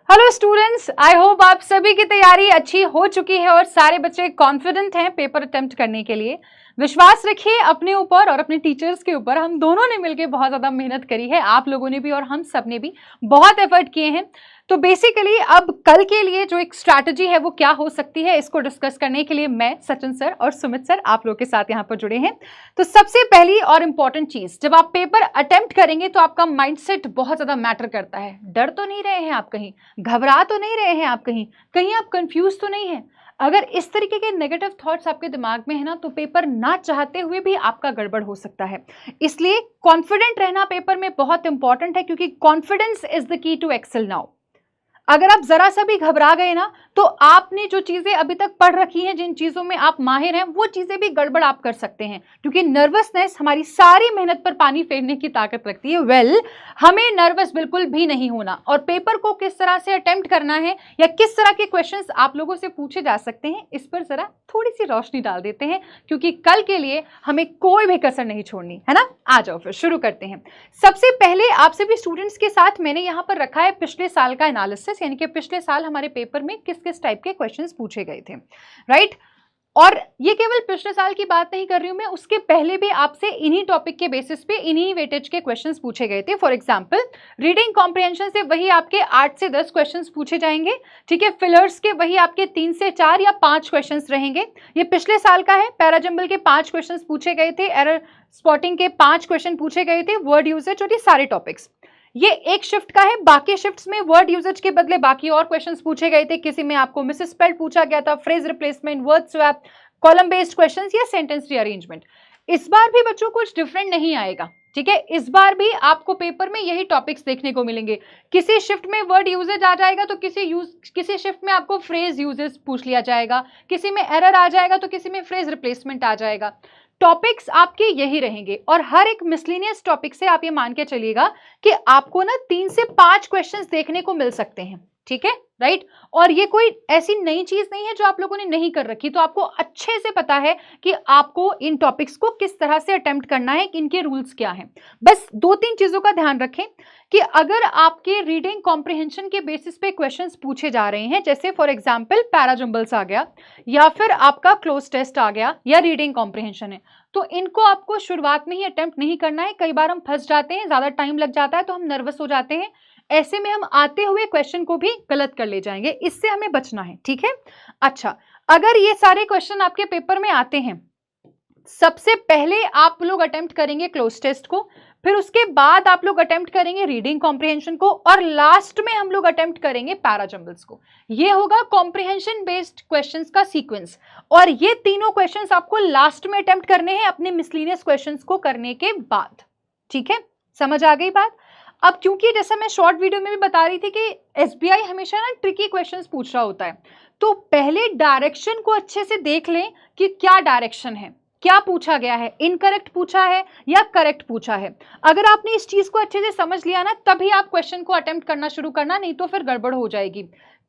Hello students, I hope आप सभी की तैयारी अच्छी हो चुकी है और सारे बच्चे कॉन्फिडेंट हैं पेपर अटेम्प्ट करने के लिए। विश्वास रखिए अपने ऊपर और अपने टीचर्स के ऊपर। हम दोनों ने मिलकर बहुत ज़्यादा मेहनत करी है, आप लोगों ने भी और हम सब ने भी बहुत एफर्ट किए हैं। तो बेसिकली अब कल के लिए जो एक स्ट्रैटेजी है वो क्या हो सकती है, इसको डिस्कस करने के लिए मैं सचिन सर और सुमित सर आप लोग के साथ यहाँ पर जुड़े हैं। तो सबसे पहली और इम्पॉर्टेंट चीज, जब आप पेपर अटेम्प्ट करेंगे तो आपका माइंडसेट बहुत ज्यादा मैटर करता है। डर तो नहीं रहे हैं आप कहीं, घबरा तो नहीं रहे हैं आप कहीं, कहीं आप कंफ्यूज तो नहीं है। अगर इस तरीके के नेगेटिव थॉट्स आपके दिमाग में है ना, तो पेपर ना चाहते हुए भी आपका गड़बड़ हो सकता है। इसलिए कॉन्फिडेंट रहना पेपर में बहुत इंपॉर्टेंट है, क्योंकि confidence is the key to excel now. अगर आप जरा सा भी घबरा गए ना, तो आपने जो चीजें अभी तक पढ़ रखी हैं, जिन चीजों में आप माहिर हैं, वो चीजें भी गड़बड़ आप कर सकते हैं, क्योंकि नर्वसनेस हमारी सारी मेहनत पर पानी फेरने की ताकत रखती है। हमें नर्वस बिल्कुल भी नहीं होना, और पेपर को किस तरह से अटेम्प्ट करना है या किस तरह के क्वेश्चंस आप लोगों से पूछे जा सकते हैं, इस पर जरा थोड़ी सी रोशनी डाल देते हैं, क्योंकि कल के लिए हमें कोई भी कसर नहीं छोड़नी है ना। आ जाओ फिर शुरू करते हैं। सबसे पहले आप सभी स्टूडेंट्स के साथ मैंने यहाँ पर रखा है पिछले साल का एनालिसिस, यानी कि पिछले साल हमारे पेपर में किस किस टाइप के क्वेश्चंस पूछे गए थे, राइट। और ये केवल पिछले साल की बात नहीं कर रही हूं मैं, उसके पहले भी आपसे इन्हीं टॉपिक के बेसिस पे इन्हीं वेटेज के क्वेश्चंस पूछे गए थे। फॉर एग्जांपल रीडिंग कॉम्प्रिहेंशन से वही आपके 8 से 10 क्वेश्चंस पूछे जाएंगे, ठीक है। फिलर्स के वही आपके 3 से 4 या 5 क्वेश्चंस रहेंगे, ये पिछले साल का है। पैराजंबल के 5 क्वेश्चंस पूछे गए थे, एरर स्पॉटिंग के 5 क्वेश्चन पूछे गए थे, वर्ड यूजेज और ये सारे टॉपिक्स। ये एक शिफ्ट का है, बाकी शिफ्ट्स में वर्ड यूजेज के बदले बाकी और क्वेश्चंस पूछे गए थे। किसी में आपको मिसस्पेल्ड पूछा गया था, phrase replacement, word swap, column based questions या सेंटेंस रीअरेंजमेंट। इस बार भी बच्चों कुछ डिफरेंट नहीं आएगा, ठीक है। इस बार भी आपको पेपर में यही टॉपिक्स देखने को मिलेंगे। किसी शिफ्ट में वर्ड यूजेज आ जाएगा तो किसी शिफ्ट में आपको फ्रेज यूजेज पूछ लिया जाएगा, किसी में एरर आ जाएगा तो किसी में फ्रेज रिप्लेसमेंट आ जाएगा। टॉपिक्स आपके यही रहेंगे, और हर एक मिसलिनियस टॉपिक से आप ये मान के चलिएगा कि आपको ना 3 से 5 क्वेश्चंस देखने को मिल सकते हैं, ठीक है, राइट। और ये कोई ऐसी नई चीज नहीं है जो आप लोगों ने नहीं कर रखी, तो आपको अच्छे से पता है कि आपको इन टॉपिक्स को किस तरह से अटेम्प्ट करना है, इनके रूल्स क्या हैं। बस 2-3 चीजों का ध्यान रखें कि अगर आपके रीडिंग कॉम्प्रिहेंशन के बेसिस पे क्वेश्चंस पूछे जा रहे हैं, जैसे फॉर एग्जांपल पैराजंबल्स आ गया या फिर आपका क्लोज टेस्ट आ गया या रीडिंग कॉम्प्रिहेंशन है, तो इनको आपको शुरुआत में ही अटेम्प्ट नहीं करना है। कई बार हम फंस जाते हैं, ज्यादा टाइम लग जाता है तो हम नर्वस हो जाते हैं, ऐसे में हम आते हुए क्वेश्चन को भी गलत कर ले जाएंगे, इससे हमें बचना है, ठीक है। अच्छा, अगर ये सारे क्वेश्चन आपके पेपर में आते हैं, सबसे पहले आप लोग अटेम्प्ट करेंगे क्लोज टेस्ट को, फिर उसके बाद आप लोग अटेम्प्ट करेंगे रीडिंग कॉम्प्रिहेंशन को, और लास्ट में हम लोग अटेम्प्ट करेंगे पैराजंबल्स को। ये होगा कॉम्प्रिहेंशन बेस्ड क्वेश्चंस का सीक्वेंस, और ये तीनों क्वेश्चंस आपको लास्ट में अटेम्प्ट करने हैं अपने मिसलिनियस क्वेश्चंस को करने के बाद, ठीक है। समझ आ गई बात। अब क्योंकि जैसा मैं शॉर्ट वीडियो में भी बता रही थी कि एसबीआई हमेशा ना ट्रिकी क्वेश्चंस पूछ रहा होता है, तो पहले डायरेक्शन को अच्छे से देख लें कि क्या डायरेक्शन है, क्या पूछा गया है, इनकरेक्ट पूछा है या करेक्ट पूछा है। अगर आपने इस चीज को अच्छे से समझ लिया ना, तभी आप क्वेश्चन को अटेम्प्ट करना शुरू करना, नहीं तो फिर गड़बड़ हो जाएगी।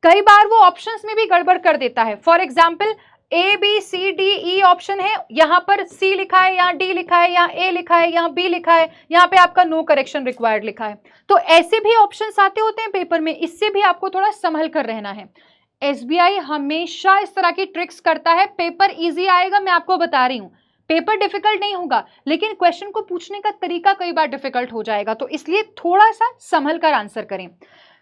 कई बार वो ऑप्शंस में भी गड़बड़ कर देता है। फॉर एग्जाम्पल ABCDE ऑप्शन है, यहाँ पर C लिखा है, यहाँ D लिखा है, यहाँ A लिखा है, यहाँ B लिखा है, यहाँ पे आपका नो करेक्शन रिक्वायर्ड लिखा है। तो ऐसे भी ऑप्शंस आते होते हैं पेपर में, इससे भी आपको थोड़ा संभल कर रहना है। SBI हमेशा इस तरह की ट्रिक्स करता है। पेपर इजी आएगा, मैं आपको बता रही हूँ, पेपर डिफिकल्ट नहीं होगा, लेकिन क्वेश्चन को पूछने का तरीका कई बार डिफिकल्ट हो जाएगा, तो इसलिए थोड़ा सा संभल कर आंसर करें।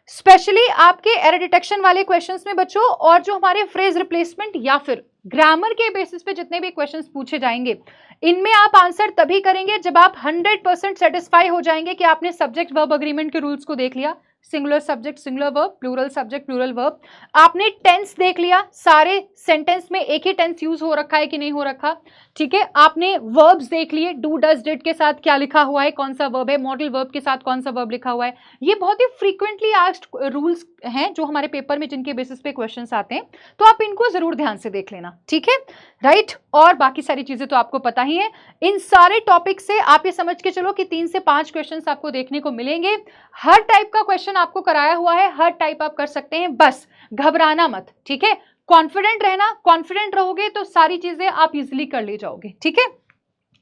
स्पेशली आपके एरर डिटेक्शन वाले क्वेश्चंस में बच्चों, और जो हमारे फ्रेज रिप्लेसमेंट या फिर ग्रामर के बेसिस पे जितने भी क्वेश्चंस पूछे जाएंगे, इनमें आप आंसर तभी करेंगे जब आप 100% सेटिस्फाई हो जाएंगे कि आपने सब्जेक्ट वर्ब अग्रीमेंट के रूल्स को देख लिया, singular subject singular verb, plural subject plural verb, आपने टेंस देख लिया, सारे सेंटेंस में एक ही टेंस यूज हो रखा है कि नहीं हो रखा, ठीक है। आपने वर्ब्स देख लिए, डू डज डिड के साथ क्या लिखा हुआ है, कौन सा वर्ब है, मॉडल वर्ब के साथ कौन सा वर्ब लिखा हुआ है। ये बहुत ही फ्रीक्वेंटली आस्क्ड रूल्स हैं जो हमारे पेपर में, जिनके बेसिस पे क्वेश्चंस आते हैं, तो आप इनको जरूर ध्यान से देख लेना, ठीक है, राइट। और बाकी सारी चीजें तो आपको पता ही है। इन सारे टॉपिक से आप ये समझ के चलो कि 3 से 5 क्वेश्चंस आपको देखने को मिलेंगे। हर टाइप का क्वेश्चन आपको कराया हुआ है, हर टाइप आप कर सकते हैं, बस घबराना मत, ठीक है। कॉन्फिडेंट रहना, कॉन्फिडेंट रहोगे तो सारी चीजें आप इजिली कर ले जाओगे, ठीक है।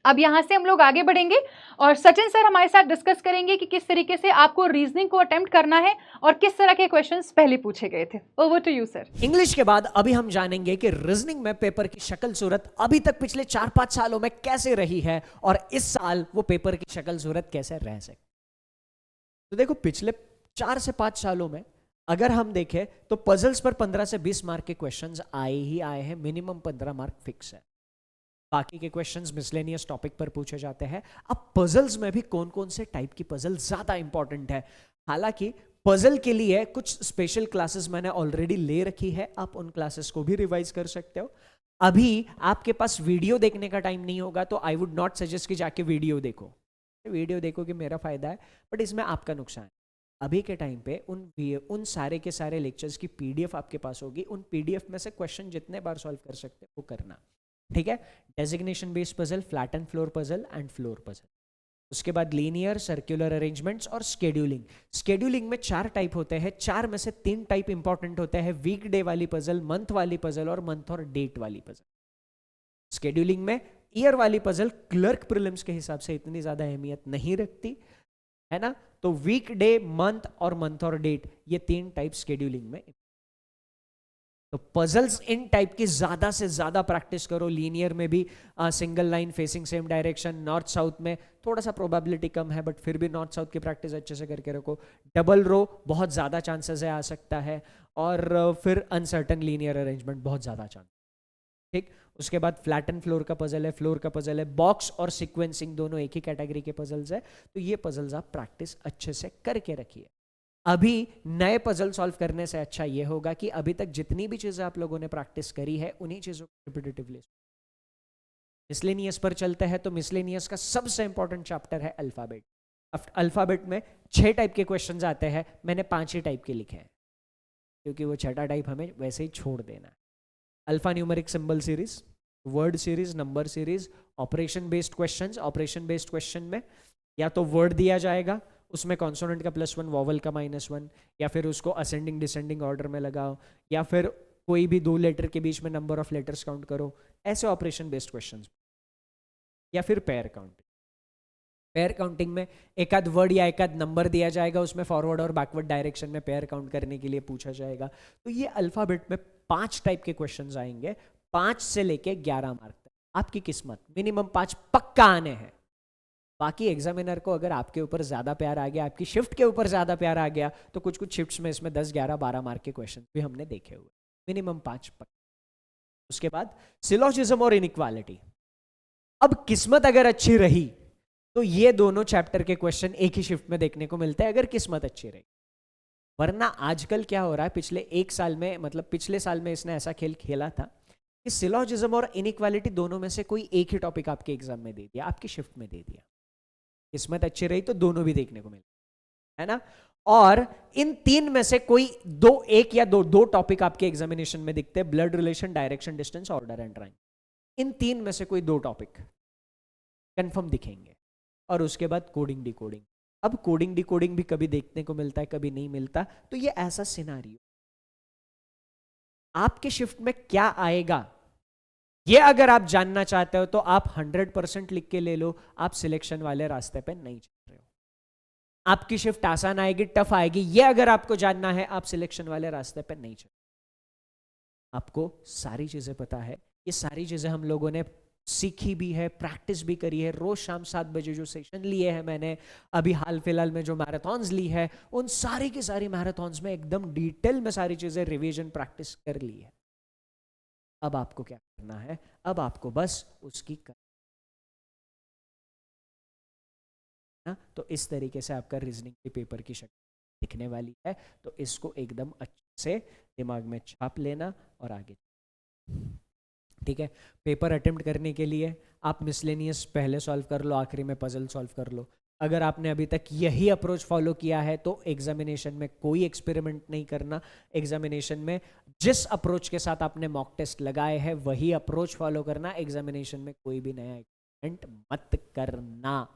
अब यहाँ से हम लोग आगे बढ़ेंगे और सचिन सर हमारे साथ डिस्कस करेंगे कि किस तरीके से आपको रीजनिंग को अटेम्प्ट करना है और किस तरह के क्वेश्चंस पहले पूछे गए थे। Over to you sir. English के बाद अभी हम जानेंगे कि रीजनिंग में पेपर की शक्ल सूरत अभी तक पिछले 4-5 सालों में कैसे रही है और इस साल वो पेपर की शक्ल सूरत कैसे रह सकती। तो देखो पिछले 4 से 5 सालों में अगर हम देखें तो पजल्स पर 15 से 20 मार्क के क्वेश्चंस आए ही आए हैं, मिनिमम 15 मार्क फिक्स है। बाकी के क्वेश्चंस मिसलेनियस टॉपिक पर पूछे जाते हैं। अब पजल्स में भी कौन कौन से टाइप की पजल ज्यादा इंपॉर्टेंट है, हालांकि पजल के लिए कुछ स्पेशल क्लासेस मैंने ऑलरेडी ले रखी है, आप उन क्लासेस को भी रिवाइज कर सकते हो। अभी आपके पास वीडियो देखने का टाइम नहीं होगा तो आई वुड नॉट सजेस्ट कि जाके वीडियो देखो, वीडियो देखो कि मेरा फायदा है बट इसमें आपका नुकसान है। अभी के टाइम पे उन सारे के सारे लेक्चर्स की पीडीएफ आपके पास होगी, उन पीडीएफ में से क्वेश्चन जितने बार सॉल्व कर सकते हो वो करना, ठीक है। Designation based puzzle, flat and floor puzzle and floor puzzle. उसके बाद लीनियर, सर्कुलर अरेंजमेंट्स और स्केड्यूलिंग। स्केड्यूलिंग में 4 टाइप होते हैं, 4 में से 3 टाइप इंपॉर्टेंट होते हैं, वीक डे वाली पजल, मंथ वाली पजल और मंथ और डेट वाली पजल। स्केड्यूलिंग में ईयर वाली पजल क्लर्क प्रीलिम्स के हिसाब से इतनी ज्यादा अहमियत नहीं रखती है ना, तो वीक डे, मंथ और डेट, ये 3 टाइप स्केड्यूलिंग में। तो पजल्स इन टाइप की ज्यादा से ज्यादा प्रैक्टिस करो। लीनियर में भी single line facing same direction, north south में थोड़ा सा प्रोबेबिलिटी कम है बट फिर भी नॉर्थ साउथ की प्रैक्टिस अच्छे से करके रखो। डबल रो बहुत ज्यादा चांसेस है आ सकता है, और फिर अनसर्टन लीनियर अरेंजमेंट बहुत ज्यादा चांस, ठीक। उसके बाद फ्लैट एंड फ्लोर का पजल है, फ्लोर का पजल है, बॉक्स और सीक्वेंसिंग दोनों एक ही कैटेगरी के पजल्स है। तो ये पजल्स आप प्रैक्टिस अच्छे से करके रखिए। अभी नए पजल सॉल्व करने से अच्छा ये होगा कि अभी तक जितनी भी चीजें आप लोगों ने प्रैक्टिस करी है उन्हीं चीजों को रिपीटेटिवली। मिसलेनियस पर चलते हैं तो मिसलेनियस का सबसे इंपॉर्टेंट चैप्टर है अल्फाबेट। अल्फाबेट में 6 टाइप के क्वेश्चंस आते हैं, मैंने 5 ही टाइप के लिखे हैं क्योंकि वो 6ठा टाइप हमें वैसे ही छोड़ देना है। Alpha numeric symbol series, word series, number series, operation based questions. Operation based question में या तो वर्ड दिया जाएगा, उसमें कॉन्सोनेंट का +1, वॉवल का -1, या फिर उसको असेंडिंग डिसेंडिंग ऑर्डर में लगाओ, या फिर कोई भी 2 लेटर के बीच में नंबर ऑफ लेटर्स काउंट करो, ऐसे ऑपरेशन बेस्ड क्वेश्चंस। या फिर पेयर काउंटिंग। पेयर काउंटिंग में एक आध वर्ड या एक आध नंबर दिया जाएगा, उसमें फॉरवर्ड और बैकवर्ड डायरेक्शन में पेयर काउंट करने के लिए पूछा जाएगा। तो ये अल्फाबेट में 5 टाइप के क्वेश्चंस आएंगे, 5 से लेके 11 मार्क तक। आपकी किस्मत, मिनिमम 5 पक्का आने हैं। बाकी एग्जामिनर को अगर आपके ऊपर ज्यादा प्यार आ गया, आपकी शिफ्ट के ऊपर ज्यादा प्यार आ गया, तो कुछ कुछ शिफ्ट्स में इसमें 10, 11, 12 मार्क के क्वेश्चन भी हमने देखे हुए। मिनिमम 5 पक्का। उसके बाद सिलोजिज्म और इनइक्वालिटी। अब किस्मत अगर अच्छी रही तो ये दोनों चैप्टर के क्वेश्चन एक ही शिफ्ट में देखने को मिलते हैं, अगर किस्मत अच्छी रही। वरना आजकल क्या हो रहा है, पिछले 1 साल में, मतलब पिछले साल में इसने ऐसा खेल खेला था कि सिलोजिज्म और इनइक्वालिटी दोनों में से कोई एक ही टॉपिक आपके एग्जाम में दे दिया, आपकी शिफ्ट में दे दिया। किस्मत अच्छी रही तो दोनों भी देखने को मिले, है ना। और इन 3 में से कोई एक या दो टॉपिक आपके एग्जामिनेशन में दिखते हैं, blood relation, direction, distance, order and rank. इन 3 में से कोई 2 टॉपिक कंफर्म दिखेंगे। और उसके बाद कोडिंग डिकोडिंग। अब कोडिंग डिकोडिंग भी कभी देखने को मिलता है, कभी नहीं मिलता। तो ये ऐसा सिनारियो, आपके शिफ्ट में क्या आएगा ये अगर आप जानना चाहते हो तो आप 100% लिख के ले लो, आप सिलेक्शन वाले रास्ते पे नहीं चल रहे हो। आपकी शिफ्ट आसान आएगी, टफ आएगी, ये अगर आपको जानना है, आप सिलेक्शन वाले रास्ते पे नहीं चल। आपको सारी चीजें पता है, ये सारी चीजें हम लोगों ने सीखी भी है, प्रैक्टिस भी करी है। रोज शाम 7 बजे जो सेशन लिए हैं मैंने, अभी हाल फिलहाल में जो मैराथन्स ली है, उन सारी की सारी मैराथन्स में एकदम डिटेल में सारी चीजें रिवीजन प्रैक्टिस कर ली है। अब आपको क्या करना है, अब आपको बस उसकी करना। तो इस तरीके से आपका रीजनिंग के पेपर की शक्ल दिखने वाली है। तो इसको एकदम अच्छे से दिमाग में छाप लेना और आगे, ठीक है। पेपर अटेम्प्ट करने के लिए आप मिसलेनियस पहले सॉल्व कर लो, आखिरी में पजल सॉल्व कर लो। अगर आपने अभी तक यही अप्रोच फॉलो किया है तो एग्जामिनेशन में कोई एक्सपेरिमेंट नहीं करना। एग्जामिनेशन में जिस अप्रोच के साथ आपने मॉक टेस्ट लगाए हैं वही अप्रोच फॉलो करना। एग्जामिनेशन में कोई भी नया एक्सपेरिमेंट मत करना।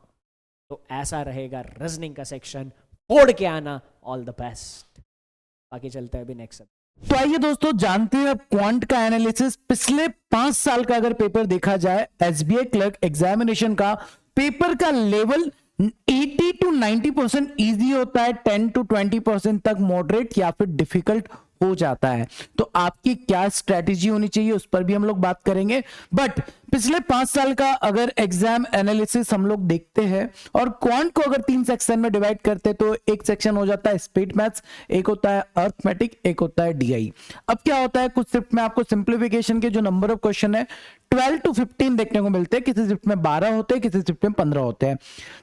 तो ऐसा रहेगा रीजनिंग का सेक्शन, पढ़ के आना। All the best. बाकी चलते हैं अभी नेक्स्ट। तो आइए दोस्तों जानते हैं क्वांट का एनालिसिस। पिछले 5 साल का अगर पेपर देखा जाए एसबीआई क्लर्क एग्जामिनेशन का, पेपर का लेवल 80 to 90% ईजी होता है, 10 to 20% तक मॉडरेट या फिर डिफिकल्ट हो जाता है। तो आपकी क्या स्ट्रेटेजी होनी चाहिए उस पर भी हम लोग बात करेंगे। बट पिछले 5 साल का अगर एग्जाम एनालिसिस हम लोग देखते हैं और क्वांट को अगर 3 सेक्शन में डिवाइड करते हैं तो एक सेक्शन हो जाता है स्पीड मैथ्स, एक होता है अर्थमेटिक, एक होता है डीआई। अब क्या होता है, कुछ शिफ्ट में आपको सिंप्लीफिकेशन के जो नंबर ऑफ क्वेश्चन है 12 to 15 देखने को मिलते हैं, किसी शिफ्ट में 12 होते हैं, किसी शिफ्ट में 15 होते हैं।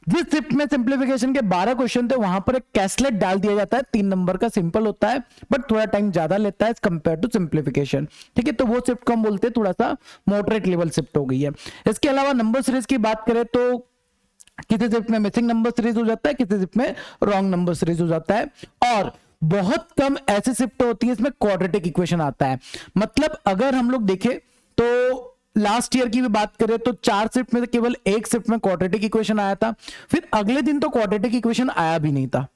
जिस शिफ्ट में सिंप्लीफिकेशन के 12 क्वेश्चन थे वहां पर एक कैसलेट डाल दिया जाता है, 3 नंबर का, सिंपल होता है बट थोड़ा टाइम ज्यादा लेता है कंपेयर टू सिंप्लीफिकेशन। ठीक है, तो वो शिफ्ट को हम बोलते हैं थोड़ा सा मॉडरेट लेवल शिफ्ट हो गई है। इसके अलावा नंबर सीरीज की बात करें तो किसी शिफ्ट में मिसिंग नंबर सीरीज हो जाता है, किसी शिफ्ट में रॉन्ग नंबर सीरीज हो जाता है, और बहुत कम ऐसी शिफ्ट होती है इसमें क्वाड्रेटिक इक्वेशन आता है। मतलब अगर हम लोग देखें तो लास्ट ईयर की भी बात करें तो 4 शिफ्ट में से केवल एक शिफ्ट में क्वाड्रेटिक इक्वेशन आया था, फिर अगले दिन तो क्वाड्रेटिक इक्वेशन आया भी नहीं था।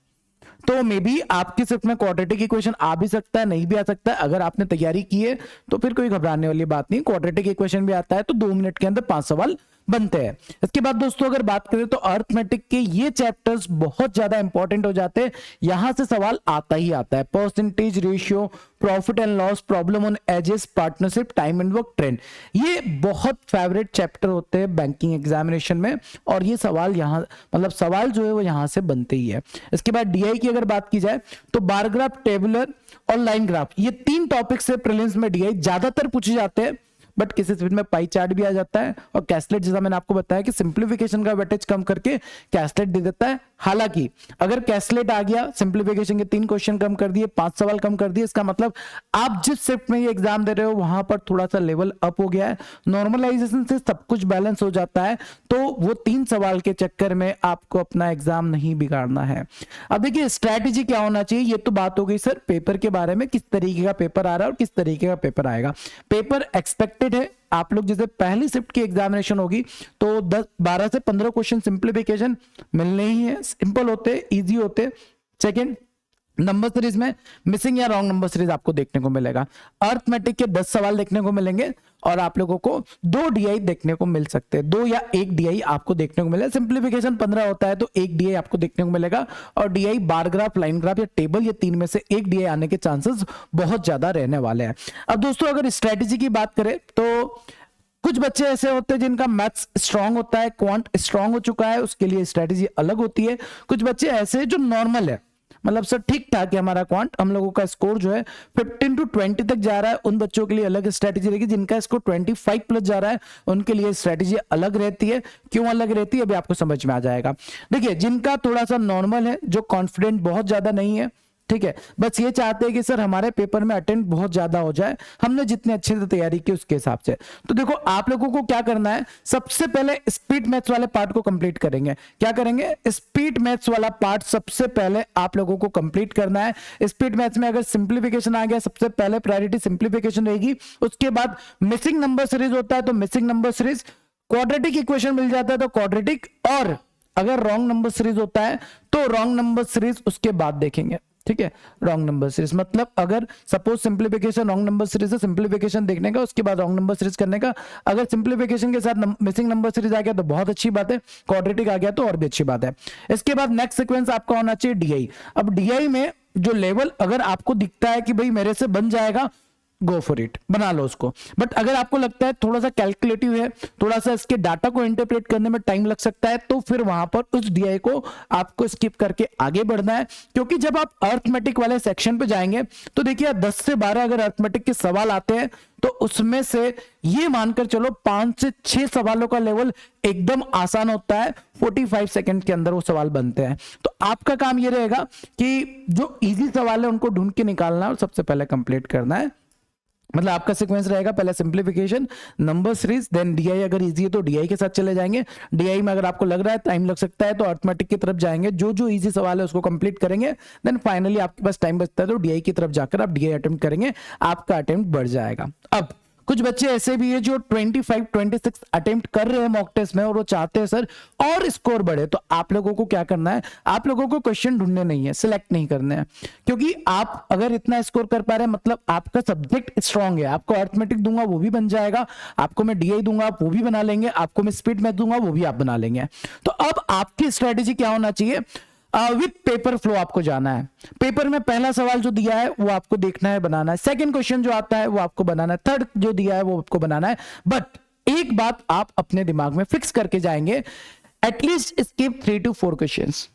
तो मे बी आपकी शिफ्ट में क्वाड्रेटिक इक्वेशन आ भी सकता है, नहीं भी आ सकता है। अगर आपने तैयारी की है तो फिर कोई घबराने वाली बात नहीं, क्वाड्रेटिक इक्वेशन भी आता है तो 2 मिनट के अंदर 5 सवाल बनते हैं। इसके बाद दोस्तों अगर बात करें तो अर्थमेटिक के ये चैप्टर्स बहुत ज्यादा इंपॉर्टेंट हो जाते हैं, यहां से सवाल आता ही आता है। Percentage ratio, profit and loss, problem on edges, partnership, time and work trend, ये बहुत फेवरेट चैप्टर होते हैं बैंकिंग एग्जामिनेशन में, और ये सवाल यहां मतलब सवाल जो है वो यहां से बनते ही है। इसके बाद डीआई की अगर बात की जाए तो बार ग्राफ, टेबुलर और लाइन ग्राफ, ये 3 टॉपिक से प्रीलिम्स में डीआई ज्यादातर पूछे जाते हैं, बट किसी शिफ्ट में पाई चार्ट भी आ जाता है, और कैसलेट जैसा मैंने आपको बताया कि सिंप्लीफिकेशन का वेटेज कम करके कैसलेट दे देता है। हालांकि अगर कैसलेट आ गया, सिंप्लीफिकेशन के 3 क्वेश्चन कम कर दिए, 5 सवाल कम कर दिए, इसका मतलब आप जिस शिफ्ट में ये एग्जाम दे रहे हो वहां पर थोड़ा सा लेवल अप हो गया है, नॉर्मलाइजेशन से सब कुछ बैलेंस हो जाता है, तो वो 3 सवाल के चक्कर में आपको अपना एग्जाम नहीं बिगाड़ना है। अब देखिए स्ट्रैटेजी क्या होना चाहिए, ये तो बात हो गई सर पेपर के बारे में, किस तरीके का पेपर आ रहा है और किस तरीके का पेपर आएगा। पेपर एक्सपेक्टेड है, आप लोग जैसे पहली शिफ्ट की एग्जामिनेशन होगी तो 12 से 15 क्वेश्चन सिंप्लीफिकेशन मिलने ही है, सिंपल होते, इजी होते। सेकंड, नंबर सीरीज में मिसिंग या रॉन्ग नंबर सीरीज आपको देखने को मिलेगा। अर्थमेटिक के 10 सवाल देखने को मिलेंगे और आप लोगों को 2 डीआई देखने को मिल सकते हैं, 2 या 1 डीआई आपको देखने को मिलेगा। सिंप्लीफिकेशन 15 होता है तो 1 डीआई आपको देखने को मिलेगा, और DI bar graph, line graph या टेबल, ये 3 में से 1 डीआई आने के चांसेस बहुत ज्यादा रहने वाले हैं। अब दोस्तों अगर स्ट्रेटेजी की बात करें तो कुछ बच्चे ऐसे होते हैं जिनका मैथ्स स्ट्रांग होता है, क्वांट स्ट्रांग हो चुका है, उसके लिए स्ट्रेटेजी अलग होती है। कुछ बच्चे ऐसे जो नॉर्मल है, मतलब सर ठीक ठाक है हमारा क्वांट, हम लोगों का स्कोर जो है 15 to 20 तक जा रहा है, उन बच्चों के लिए अलग स्ट्रेटेजी रहेगी। जिनका स्कोर 25 प्लस जा रहा है उनके लिए स्ट्रेटेजी अलग रहती है। क्यों अलग रहती है अभी आपको समझ में आ जाएगा। देखिए जिनका थोड़ा सा नॉर्मल है, जो कॉन्फिडेंट बहुत ज्यादा नहीं है, ठीक है, बस ये चाहते हैं कि सर हमारे पेपर में अटेम्प्ट बहुत ज्यादा हो जाए, हमने जितने अच्छे से तैयारी की उसके हिसाब से। तो देखो आप लोगों को क्या करना है, सबसे पहले स्पीड मैथ्स वाले पार्ट को कंप्लीट करेंगे। क्या करेंगे, स्पीड मैथ्स वाला पार्ट सबसे पहले आप लोगों को कंप्लीट करना है। स्पीड मैथ्स में अगर सिंप्लीफिकेशन आ गया, सबसे पहले प्रायोरिटी सिंप्लीफिकेशन रहेगी। उसके बाद मिसिंग नंबर सीरीज होता है तो missing number series, quadratic equation मिल जाता है तो क्वाड्रेटिक, और अगर रॉन्ग नंबर सीरीज होता है तो रॉन्ग नंबर सीरीज उसके बाद देखेंगे। ठीक है, रॉन्ग नंबर सीरीज मतलब अगर suppose simplification wrong number series है, सिंप्लीफिकेशन देखने का, उसके बाद रॉन्ग नंबर सीरीज करने का। अगर सिंप्लीफिकेशन के साथ मिसिंग नंबर सीरीज आ गया तो बहुत अच्छी बात है, क्वाड्रेटिक आ गया तो और भी अच्छी बात है। इसके बाद नेक्स्ट सीक्वेंस आपका होना चाहिए डीआई। अब डीआई में जो लेवल अगर आपको दिखता है कि भाई मेरे से बन जाएगा, गो फॉर इट, बना लो उसको। बट अगर आपको लगता है थोड़ा सा कैलकुलेटिव है, थोड़ा सा इसके डाटा को इंटरप्रेट करने में टाइम लग सकता है, तो फिर वहां पर उस डीआई को आपको स्किप करके आगे बढ़ना है। क्योंकि जब आप अर्थमेटिक वाले सेक्शन पे जाएंगे तो देखिए 10 से 12 अगर अर्थमेटिक के सवाल आते हैं तो उसमें से ये मानकर चलो 5 से 6 सवालों का लेवल एकदम आसान होता है, 45 सेकंड के अंदर वो सवाल बनते हैं। तो आपका काम ये रहेगा कि जो इजी सवाल है उनको ढूंढ के निकालना है और सबसे पहले कंप्लीट करना है। मतलब आपका सीक्वेंस रहेगा पहले simplification, number series, then DI. अगर इजी है तो डीआई के साथ चले जाएंगे। डीआई में अगर आपको लग रहा है टाइम लग सकता है तो अर्थमेटिक की तरफ जाएंगे, जो जो इजी सवाल है उसको कंप्लीट करेंगे। देन फाइनली आपके पास टाइम बचता है तो डीआई की तरफ जाकर आप डीआई अटेम्प्ट करेंगे, आपका अटेम्प्ट बढ़ जाएगा। अब कुछ बच्चे ऐसे भी है जो 25 26 अटेम्प्ट कर रहे हैं मॉक टेस्ट में और वो चाहते हैं सर और स्कोर बढ़े। तो आप लोगों को क्या करना है, आप लोगों को क्वेश्चन ढूंढने नहीं है, सिलेक्ट नहीं करने हैं, क्योंकि आप अगर इतना स्कोर कर पा रहे हैं मतलब आपका सब्जेक्ट स्ट्रांग है। आपको अरिथमेटिक दूंगा वो भी बन जाएगा, आपको मैं डीआई दूंगा आप वो भी बना लेंगे, आपको मैं स्पीड मैथ दूंगा वो भी आप बना लेंगे। तो अब आपकी स्ट्रेटेजी क्या होना चाहिए, विथ पेपर फ्लो आपको जाना है। पेपर में पहला सवाल जो दिया है वो आपको देखना है, बनाना है। सेकंड क्वेश्चन जो आता है वो आपको बनाना है। थर्ड जो दिया है वो आपको बनाना है। बट एक बात आप अपने दिमाग में फिक्स करके जाएंगे, एटलीस्ट स्किप 3 to 4 क्वेश्चंस।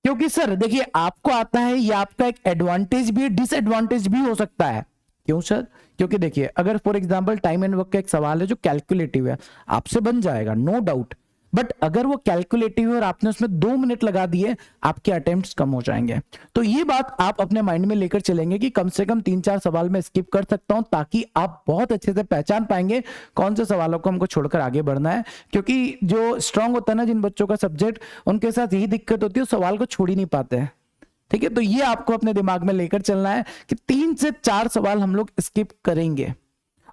क्योंकि सर देखिए आपको आता है, ये आपका एक एडवांटेज भी है, डिसएडवांटेज भी हो सकता है। क्यों सर? क्योंकि देखिए अगर for example time and work का एक सवाल है जो कैलकुलेटिव है, आपसे बन जाएगा नो डाउट, बट अगर वो कैलकुलेटिव है और आपने उसमें 2 मिनट लगा दिए, आपके अटेम्प्ट्स कम हो जाएंगे। तो ये बात आप अपने माइंड में लेकर चलेंगे कि कम से कम 3-4 सवाल में स्किप कर सकता हूं, ताकि आप बहुत अच्छे से पहचान पाएंगे कौन से सवालों को हमको छोड़कर आगे बढ़ना है। क्योंकि जो स्ट्रांग होता है ना जिन बच्चों का सब्जेक्ट, उनके साथ यही दिक्कत होती है, सवाल को छोड़ ही नहीं पाते हैं। ठीक है, तो ये आपको अपने दिमाग में लेकर चलना है कि 3 से 4 सवाल हम लोग स्किप करेंगे।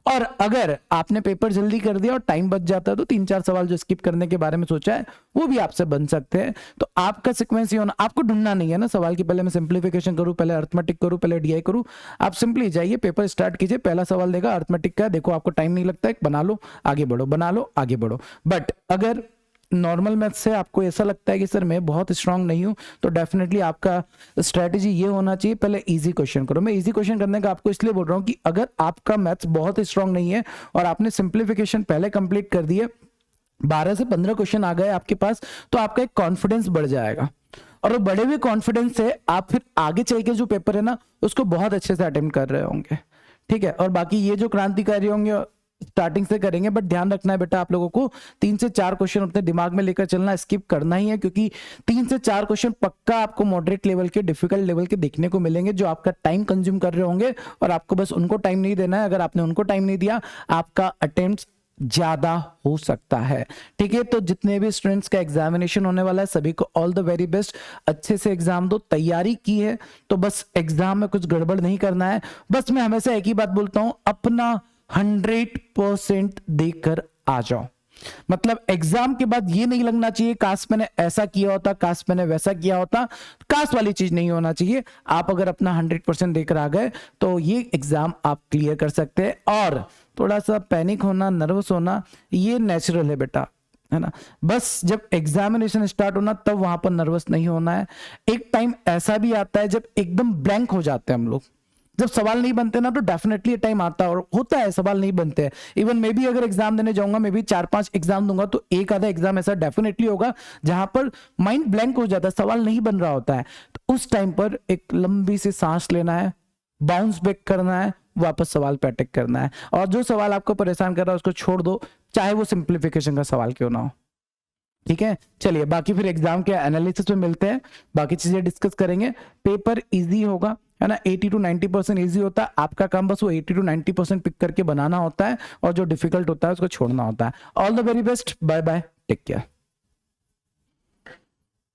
और अगर आपने पेपर जल्दी कर दिया और टाइम बच जाता है तो 3-4 सवाल जो स्किप करने के बारे में सोचा है वो भी आपसे बन सकते हैं। तो आपका सीक्वेंस ये होना, आपको ढूंढना नहीं है ना सवाल की पहले मैं सिंप्लीफिकेशन करूं, पहले अरिथमेटिक करूं, पहले डीआई करूं। आप सिंपली जाइए, पेपर स्टार्ट कीजिए, पहला सवाल देगा अरिथमेटिक का, देखो आपको टाइम नहीं लगता है, बना लो आगे बढ़ो, बना लो आगे बढ़ो। बट अगर नॉर्मल मैथ से आपको ऐसा लगता है कि सर मैं बहुत स्ट्रांग नहीं हूं, तो डेफिनेटली आपका स्ट्रेटजी ये होना चाहिए, पहले इजी क्वेश्चन करो। मैं इजी क्वेश्चन करने का आपको इसलिए बोल रहा हूं कि अगर आपका मैथ्स बहुत स्ट्रांग नहीं है और आपने सिंप्लीफिकेशन पहले कंप्लीट कर दिए, 12 से 15 क्वेश्चन आ गए आपके पास, तो आपका एक कॉन्फिडेंस बढ़ जाएगा। और वो बढ़े हुए कॉन्फिडेंस से आप फिर आगे चल के जो पेपर है ना उसको बहुत अच्छे से अटेम्प्ट कर रहे होंगे। ठीक है, और बाकी ये जो क्रांतिकारी होंगे स्टार्टिंग से करेंगे, बट ध्यान रखना है बेटा आप लोगों को 3 से 4 क्वेश्चन अपने दिमाग में लेकर चलना, स्किप करना ही है, क्योंकि 3 से 4 क्वेश्चन पक्का आपको मॉडरेट लेवल के, डिफिकल्ट लेवल के देखने को मिलेंगे, जो आपका टाइम कंज्यूम कर रहे होंगे, और आपको बस उनको टाइम नहीं देना है। अगर आपने उनको टाइम नहीं दिया, आपका अटेम्प्ट ज्यादा हो सकता है। ठीक है, तो जितने भी स्टूडेंट्स का एग्जामिनेशन होने वाला है सभी को ऑल द वेरी बेस्ट। अच्छे से एग्जाम दो, तैयारी की है तो बस एग्जाम में कुछ गड़बड़ नहीं करना है। बस मैं हमेशा एक ही बात बोलता हूं, अपना 100% देकर आ जाओ। मतलब एग्जाम के बाद ये नहीं लगना चाहिए काश मैंने ऐसा किया होता, काश मैंने वैसा किया होता, काश वाली चीज नहीं होना चाहिए। आप अगर अपना 100% देकर आ गए तो ये एग्जाम आप क्लियर कर सकते हैं। और थोड़ा सा पैनिक होना, नर्वस होना, ये नेचुरल है बेटा, है ना। बस जब एग्जामिनेशन स्टार्ट होना तब वहां पर नर्वस नहीं होना है। एक टाइम ऐसा भी आता है जब एकदम ब्लैंक हो जाते हैं हम लोग, जब सवाल नहीं बनते ना, तो डेफिनेटली टाइम आता है और होता है सवाल नहीं बनते हैं। इवन मैं भी अगर एग्जाम देने जाऊंगा, मैं भी 4-5 एग्जाम दूंगा, तो एक आधा एग्जाम ऐसा डेफिनेटली होगा जहां पर माइंड ब्लैंक हो जाता है, सवाल नहीं बन रहा होता है। तो उस टाइम पर एक लंबी सी सांस लेना है, बाउंस बैक करना है, वापस सवाल पे अटैक करना है, और जो सवाल आपको परेशान कर रहा है उसको छोड़ दो, चाहे वो सिंप्लीफिकेशन का सवाल क्यों ना हो। ठीक है, चलिए बाकी फिर एग्जाम के एनालिसिस में मिलते हैं, बाकी चीजें डिस्कस करेंगे। पेपर इजी होगा, है ना, 80 to 90% इजी होता है। आपका काम बस वो 80 to 90% पिक करके बनाना होता है, और जो डिफिकल्ट होता है उसको छोड़ना होता है। All the very best, bye bye, take care.